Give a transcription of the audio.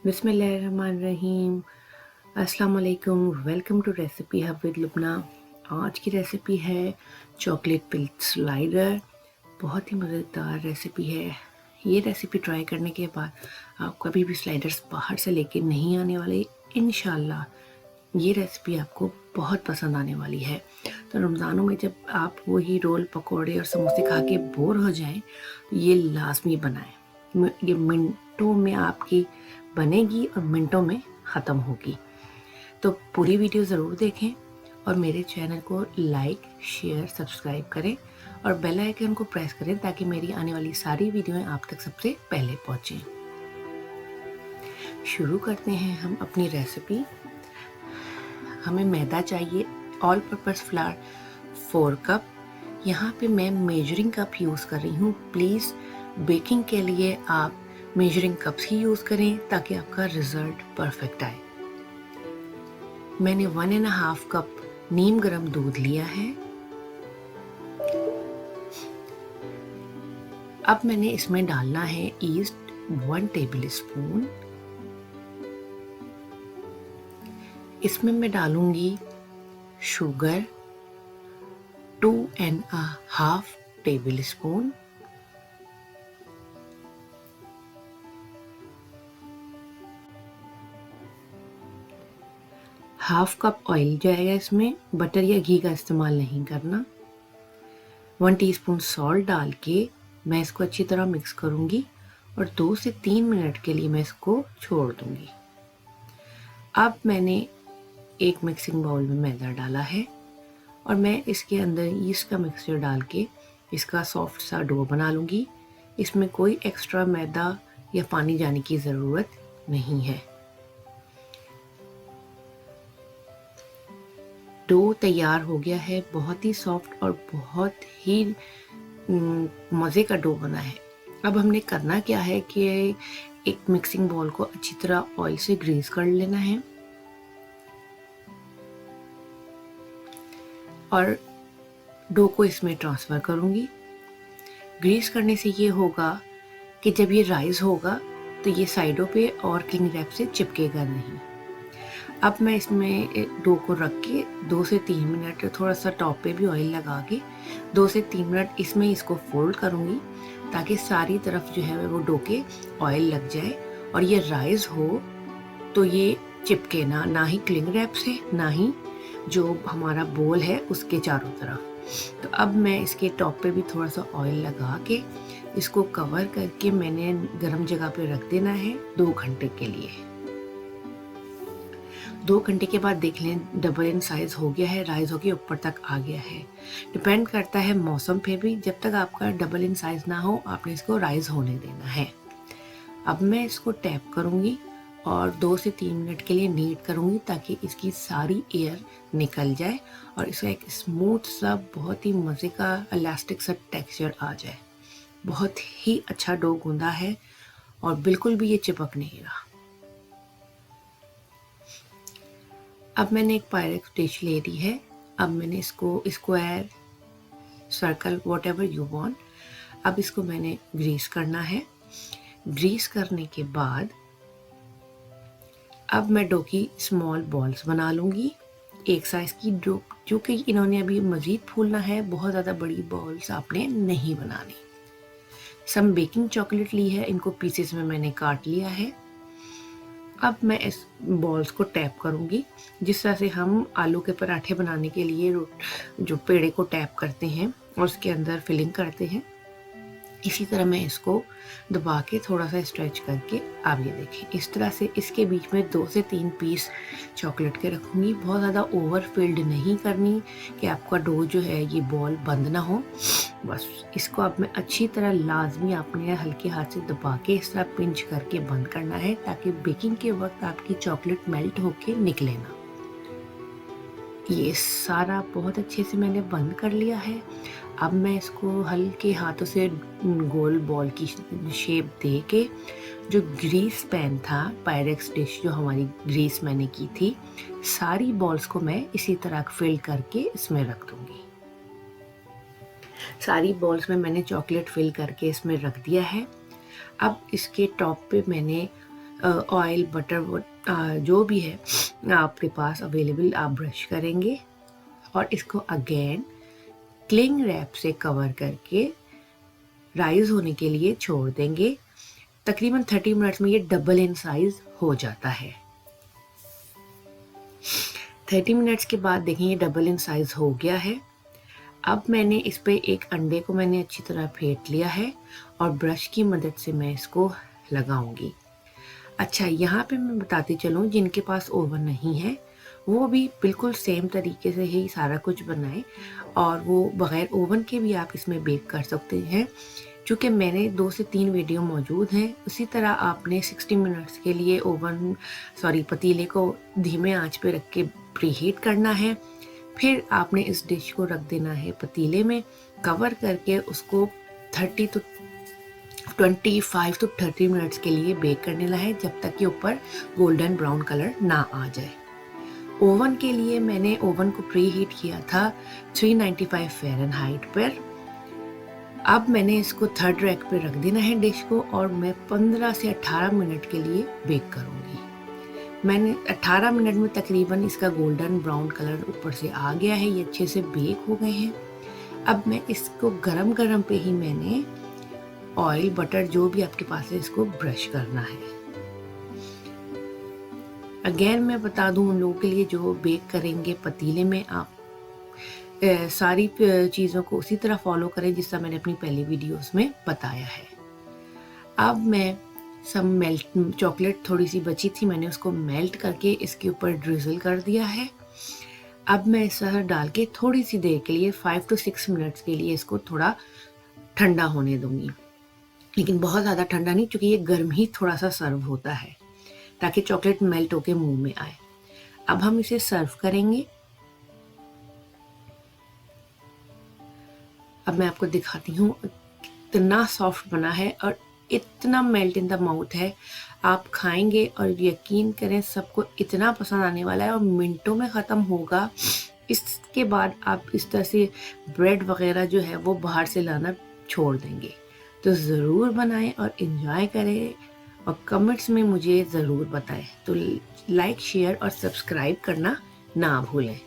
बिस्मिल्लाहिर्रहमानिर्रहीम। अस्सलाम वालेकुम। Welcome to recipe hub with Lubna. आज की रेसिपी है चॉकलेट पिल्क स्लाइडर। बहुत ही मज़ेदार रेसिपी है। ये रेसिपी ट्राई करने के बाद आप कभी भी स्लाइडर्स बाहर से लेके नहीं आने वाले। इंशाल्लाह ये रेसिपी आपको बहुत पसंद आने वाली है। तो रमज़ानों में जब आप वही रोल पकौड़े और समोसे खा के बोर हो जाएं तो ये लाजमी बनाएं। ये मिनटों में आपकी बनेगी और मिनटों में ख़त्म होगी। तो पूरी वीडियो ज़रूर देखें और मेरे चैनल को लाइक शेयर सब्सक्राइब करें और बेल आइकन को प्रेस करें ताकि मेरी आने वाली सारी वीडियोएं आप तक सबसे पहले पहुंचें। शुरू करते हैं हम अपनी रेसिपी। हमें मैदा चाहिए, ऑल पर्पस फ्लावर 4 कप। यहाँ पे मैं मेजरिंग कप यूज़ कर रही हूँ। प्लीज़ बेकिंग के लिए आप मेजरिंग कप्स ही यूज़ करें ताकि आपका रिजल्ट परफेक्ट आए। मैंने 1.5 कप नीम गर्म दूध लिया है। अब मैंने इसमें डालना है ईस्ट 1 टेबल स्पून। इसमें मैं डालूंगी sugar 2.5 table spoon. Half cup oil जाएगा इसमें, बटर या घी का इस्तेमाल नहीं करना। 1 टीस्पून सॉल्ट डाल के मैं इसको अच्छी तरह मिक्स करूंगी और 2 से 3 मिनट के लिए मैं इसको छोड़ दूंगी। अब मैंने एक मिक्सिंग बाउल में मैदा डाला है और मैं इसके अंदर ईस्ट का मिक्सचर डाल के इसका सॉफ्ट सा डो बना लूँगी। इसमें कोई एक्स्ट्रा मैदा या पानी जाने की ज़रूरत नहीं है। डो तैयार हो गया है। बहुत ही सॉफ्ट और बहुत ही मज़े का डो बना है। अब हमने करना क्या है कि एक मिक्सिंग बाउल को अच्छी तरह ऑयल से ग्रीस कर लेना है और डो को इसमें ट्रांसफ़र करूँगी। ग्रीस करने से ये होगा कि जब ये राइज होगा तो ये साइडों पे और क्लिंग रैप से चिपकेगा नहीं। अब मैं इसमें डो को रख के 2 से 3 मिनट थोड़ा सा टॉप पे भी ऑयल लगा के 2 से 3 मिनट इसमें इसको फोल्ड करूँगी ताकि सारी तरफ जो है वो डो के ऑयल लग जाए और ये राइज हो तो ये चिपके ना ही क्लिंग रैप से, ना ही जो हमारा बोल है उसके चारों तरफ। तो अब मैं इसके टॉप पे भी थोड़ा सा ऑयल लगा के इसको कवर करके मैंने गर्म जगह पे रख देना है 2 घंटे के लिए। 2 घंटे के बाद देख लें डबल इन साइज हो गया है, राइज होके ऊपर तक आ गया है। डिपेंड करता है मौसम पे भी। जब तक आपका डबल इन साइज ना हो आपने इसको राइज होने देना है। अब मैं इसको टैप करूँगी और 2 से 3 मिनट के लिए नीट करूँगी ताकि इसकी सारी एयर निकल जाए और इसका एक स्मूथ सा बहुत ही मज़े का इलास्टिक सा टेक्सचर आ जाए। बहुत ही अच्छा डो गूंदा है और बिल्कुल भी ये चिपक नहीं रहा। अब मैंने एक पायरेक्स डिश ले ली है। अब मैंने इसको square circle what ever you want, अब इसको मैंने ग्रीस करना है। ग्रीस करने के बाद अब मैं डो की स्मॉल बॉल्स बना लूँगी, एक साइज़ की, जो कि इन्होंने अभी मज़ीद फूलना है। बहुत ज़्यादा बड़ी बॉल्स आपने नहीं बनानी। सम बेकिंग चॉकलेट ली है, इनको पीसेस में मैंने काट लिया है। अब मैं इस बॉल्स को टैप करूँगी जिस तरह से हम आलू के पराठे बनाने के लिए जो पेड़े को टैप करते हैं और उसके अंदर फिलिंग करते हैं। इसी तरह मैं इसको दबा के थोड़ा सा स्ट्रेच करके आप ये देखें इस तरह से इसके बीच में 2 से 3 पीस चॉकलेट के रखूँगी। बहुत ज़्यादा ओवर फिल्ड नहीं करनी कि आपका डो जो है ये बॉल बंद ना हो। बस इसको अब मैं अच्छी तरह लाजमी आपने हल्के हाथ से दबा के इस तरह पिंच करके बंद करना है ताकि बेकिंग के वक्त आपकी चॉकलेट मेल्ट होके निकले ना। ये सारा बहुत अच्छे से मैंने बंद कर लिया है। अब मैं इसको हल्के हाथों से गोल बॉल की शेप दे के जो ग्रीस पैन था, पायरेक्स डिश जो हमारी ग्रीस मैंने की थी, सारी बॉल्स को मैं इसी तरह फिल करके इसमें रख दूंगी। सारी बॉल्स में मैंने चॉकलेट फिल करके इसमें रख दिया है। अब इसके टॉप पे मैंने ऑयल बटर जो भी है आपके पास अवेलेबल आप ब्रश करेंगे और इसको अगेन क्लिंग रैप से कवर करके राइज होने के लिए छोड़ देंगे। तकरीबन 30 मिनट्स में ये डबल इन साइज हो जाता है। 30 मिनट्स के बाद देखें ये डबल इन साइज हो गया है। अब मैंने इस पे एक अंडे को मैंने अच्छी तरह फेंट लिया है और ब्रश की मदद से मैं इसको लगाऊंगी। अच्छा, यहाँ पे मैं बताती चलूँ जिनके पास ओवन नहीं है वो भी बिल्कुल सेम तरीके से ही सारा कुछ बनाएं और वो बग़ैर ओवन के भी आप इसमें बेक कर सकते हैं। चूँकि मैंने 2 से 3 वीडियो मौजूद हैं, उसी तरह आपने 60 मिनट्स के लिए पतीले को धीमे आंच पे रख के प्रीहीट करना है। फिर आपने इस डिश को रख देना है पतीले में कवर करके उसको 25 to 30 मिनट्स के लिए बेक करने है जब तक कि ऊपर गोल्डन ब्राउन कलर ना आ जाए। ओवन के लिए मैंने ओवन को प्री हीट किया था 395 फ़ारेनहाइट पर। अब मैंने इसको थर्ड रैक पे रख देना है डिश को और मैं 15 से 18 मिनट के लिए बेक करूँगी। मैंने 18 मिनट में तकरीबन इसका गोल्डन ब्राउन कलर ऊपर से आ गया है, ये अच्छे से बेक हो गए हैं। अब मैं इसको गरम गरम पे ही मैंने ऑयल बटर जो भी आपके पास है इसको ब्रश करना है। अगेन मैं बता दूं उन लोगों के लिए जो बेक करेंगे पतीले में, आप सारी चीज़ों को उसी तरह फॉलो करें जिस तरह मैंने अपनी पहली वीडियोस में बताया है। अब मैं चॉकलेट थोड़ी सी बची थी, मैंने उसको मेल्ट करके इसके ऊपर ड्रिजल कर दिया है। अब मैं इस तरह डाल के थोड़ी सी देर के लिए 5 to 6 मिनट्स के लिए इसको थोड़ा ठंडा होने दूंगी, लेकिन बहुत ज़्यादा ठंडा नहीं क्योंकि ये गर्म ही थोड़ा सा सर्व होता है ताकि चॉकलेट मेल्ट होके मुंह में आए। अब हम इसे सर्व करेंगे। अब मैं आपको दिखाती हूँ कितना सॉफ्ट बना है और इतना मेल्ट इन द माउथ है। आप खाएंगे और यकीन करें सबको इतना पसंद आने वाला है और मिनटों में ख़त्म होगा। इसके बाद आप इस तरह से ब्रेड वगैरह जो है वो बाहर से लाना छोड़ देंगे। तो ज़रूर बनाएं और इन्जॉय करें और कमेंट्स में मुझे ज़रूर बताएं। तो लाइक, शेयर और सब्सक्राइब करना ना भूलें।